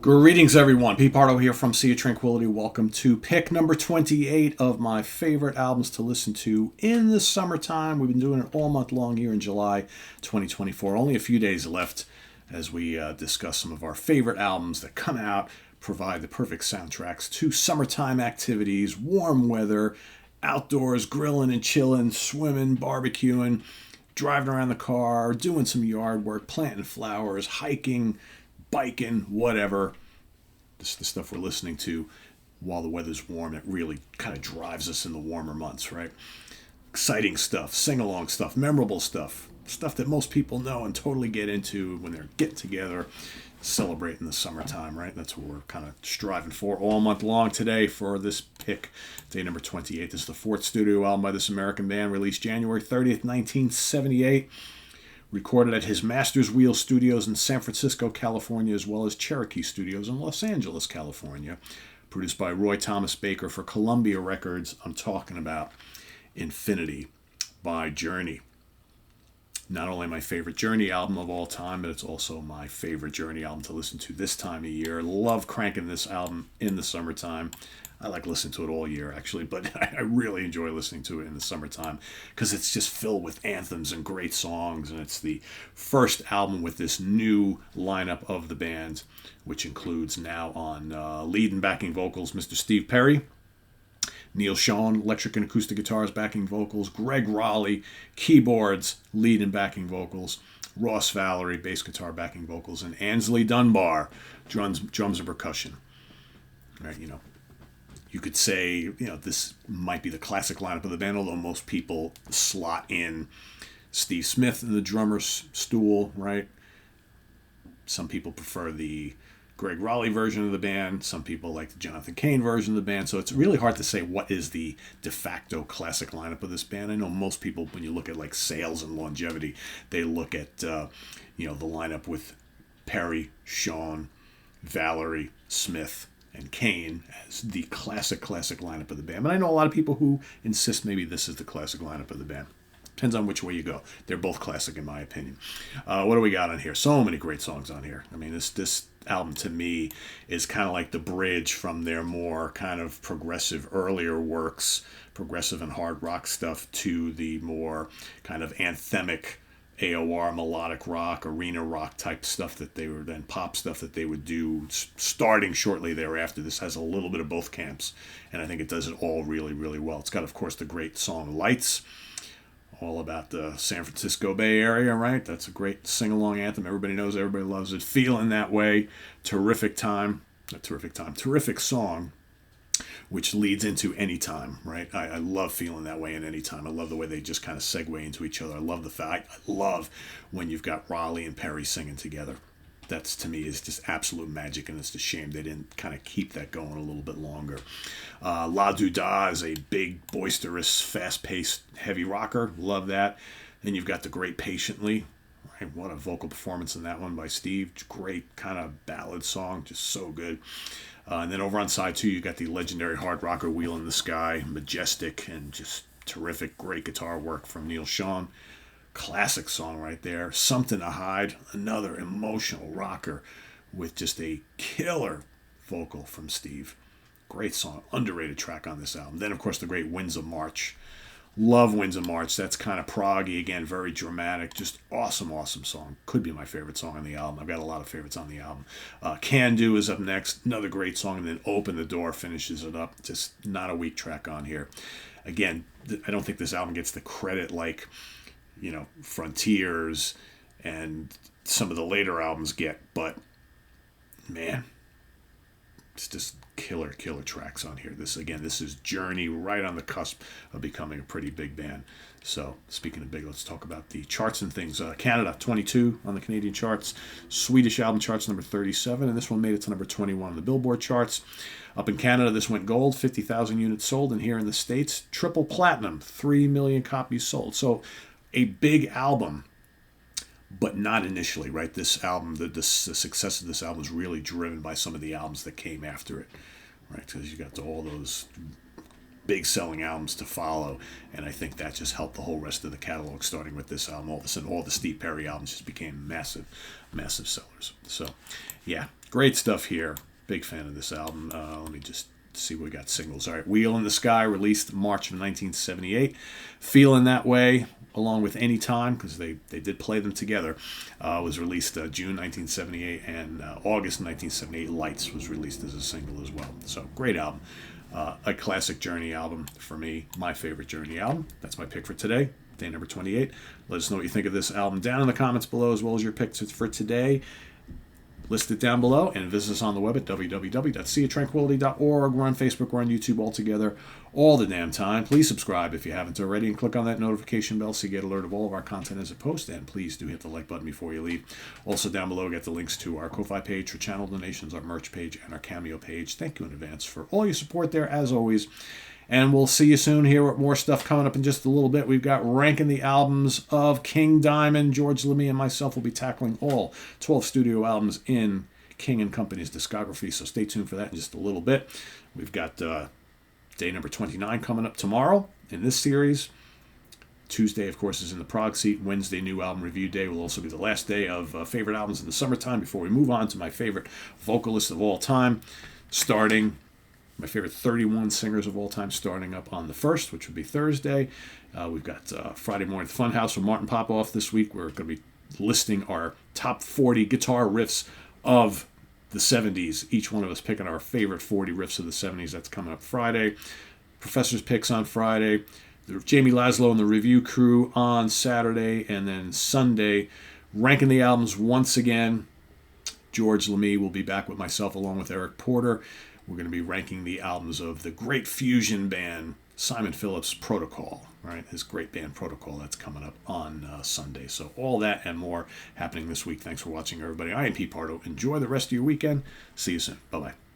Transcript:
Greetings, everyone. Pete Pardo here from Sea of Tranquility. Welcome to pick number 28 of my favorite albums to listen to in the summertime. We've been doing it all month long here in July 2024. Only a few days left as we discuss some of our favorite albums that come out, provide the perfect soundtracks to summertime activities, warm weather, outdoors, grilling and chilling, swimming, barbecuing, driving around the car, doing some yard work, planting flowers, hiking, biking, whatever. This is the stuff we're listening to while the weather's warm. It really kind of drives us in the warmer months, right? Exciting stuff, sing-along stuff, memorable stuff, stuff that most people know and totally get into when they're getting together, celebrating the summertime, right? That's what we're kind of striving for all month long today for this pick. Day number 28. This is the fourth studio album by this American band, released January 30th, 1978. Recorded at his Master's Wheel Studios in San Francisco, California, as well as Cherokee Studios in Los Angeles, California. Produced by Roy Thomas Baker for Columbia Records. I'm talking about Infinity by Journey. Not only my favorite Journey album of all time, but it's also my favorite Journey album to listen to this time of year. Love cranking this album in the summertime. I like listening to it all year, actually, but I really enjoy listening to it in the summertime because it's just filled with anthems and great songs, and it's the first album with this new lineup of the band, which includes now on lead and backing vocals, Mr. Steve Perry, Neil Schon, electric and acoustic guitars, backing vocals, Greg Raleigh, keyboards, lead and backing vocals, Ross Valerie, bass guitar, backing vocals, and Ansley Dunbar, drums and percussion. Right, you could say, this might be the classic lineup of the band, although most people slot in Steve Smith in the drummer's stool, right? Some people prefer the Greg Raleigh version of the band. Some people like the Jonathan Cain version of the band. So it's really hard to say what is the de facto classic lineup of this band. I know most people, when you look at like sales and longevity, they look at, the lineup with Perry, Schon, Valerie, Smith, and Cain as the classic lineup of the band. But I know a lot of people who insist maybe this is the classic lineup of the band. Depends on which way you go. They're both classic in my opinion. What do we got on here? So many great songs on here. I mean, this album to me is kind of like the bridge from their more kind of progressive earlier works, progressive and hard rock stuff, to the more kind of anthemic AOR, melodic rock, arena rock type stuff that they were then pop stuff that they would do starting shortly thereafter. This has a little bit of both camps, and I think it does it all really, really well. It's got, of course, the great song Lights, all about the San Francisco Bay Area, right? That's a great sing-along anthem. Everybody knows, everybody loves it. Feeling That Way, terrific song, which leads into Anytime, right? I love Feeling That Way in Anytime. I love the way they just kind of segue into each other. I love the fact, I love when you've got Raleigh and Perry singing together. That's, to me, is just absolute magic, and it's a shame they didn't kind of keep that going a little bit longer. La Doo Da is a big, boisterous, fast-paced, heavy rocker. Love that. Then you've got the great Patiently. Right? What a vocal performance in that one by Steve. Great kind of ballad song, just so good. And then over on side two, you got the legendary hard rocker Wheel in the Sky, majestic and just terrific, great guitar work from Neil Schon. Classic song right there. Something to Hide, another emotional rocker with just a killer vocal from Steve. Great song, underrated track on this album. Then, of course, the great Winds of March. Love Winds of March. That's kind of proggy, again, very dramatic. Just awesome song. Could be my favorite song on the album. I've got a lot of favorites on the album. Can Do is up next. Another great song. And then Open the Door finishes it up. Just not a weak track on here. Again, I don't think this album gets the credit like, Frontiers and some of the later albums get. But, man, it's just killer tracks on here. This is Journey, right on the cusp of becoming a pretty big band. So speaking of big, let's talk about the charts and things. Canada, 22 on the Canadian charts. Swedish album charts, number 37, and this one made it to number 21 on the Billboard charts. Up in Canada, this went gold, 50,000 units sold, and here in the States, triple platinum, 3 million copies sold. So a big album, but not initially, right? This album, the success of this album was really driven by some of the albums that came after it, right? Because you got all those big selling albums to follow, and I think that just helped the whole rest of the catalog, starting with this album. All of a sudden, all the Steve Perry albums just became massive sellers. So, yeah, Great stuff here. Big fan of this album. Let me just see what we got singles. All right, Wheel in the Sky, released March of 1978. Feeling That Way, along with Anytime, because they did play them together, was released June 1978, and August 1978, Lights was released as a single as well. So, great album. A classic Journey album for me, my favorite Journey album. That's my pick for today, day number 28. Let us know what you think of this album down in the comments below, as well as your picks for today. List it down below, and visit us on the web at www.seatranquility.org. We're on Facebook, we're on YouTube, all together, all the damn time. Please subscribe if you haven't already, and click on that notification bell so you get alert of all of our content as it posts. And please do hit the like button before you leave. Also down below, get the links to our Ko-Fi page for channel donations, our merch page, and our Cameo page. Thank you in advance for all your support there, as always. And we'll see you soon here with more stuff coming up in just a little bit. We've got ranking the albums of King Diamond. George LeMay and myself will be tackling all 12 studio albums in King and Company's discography. So stay tuned for that in just a little bit. We've got day number 29 coming up tomorrow in this series. Tuesday, of course, is in the Prog seat. Wednesday, new album review day, will also be the last day of favorite albums in the summertime before we move on to my favorite vocalist of all time, starting my favorite 31 singers of all time, starting up on the 1st, which would be Thursday. We've got Friday Morning Funhouse with Martin Popoff this week. We're going to be listing our top 40 guitar riffs of the 70s. Each one of us picking our favorite 40 riffs of the 70s. That's coming up Friday. Professor's Picks on Friday. Jamie Laszlo and the review crew on Saturday. And then Sunday, ranking the albums once again. George LeMay will be back with myself along with Eric Porter. We're going to be ranking the albums of the great fusion band Simon Phillips' Protocol, right? His great band Protocol. That's coming up on Sunday. So all that and more happening this week. Thanks for watching, everybody. I am Pete Pardo. Enjoy the rest of your weekend. See you soon. Bye-bye.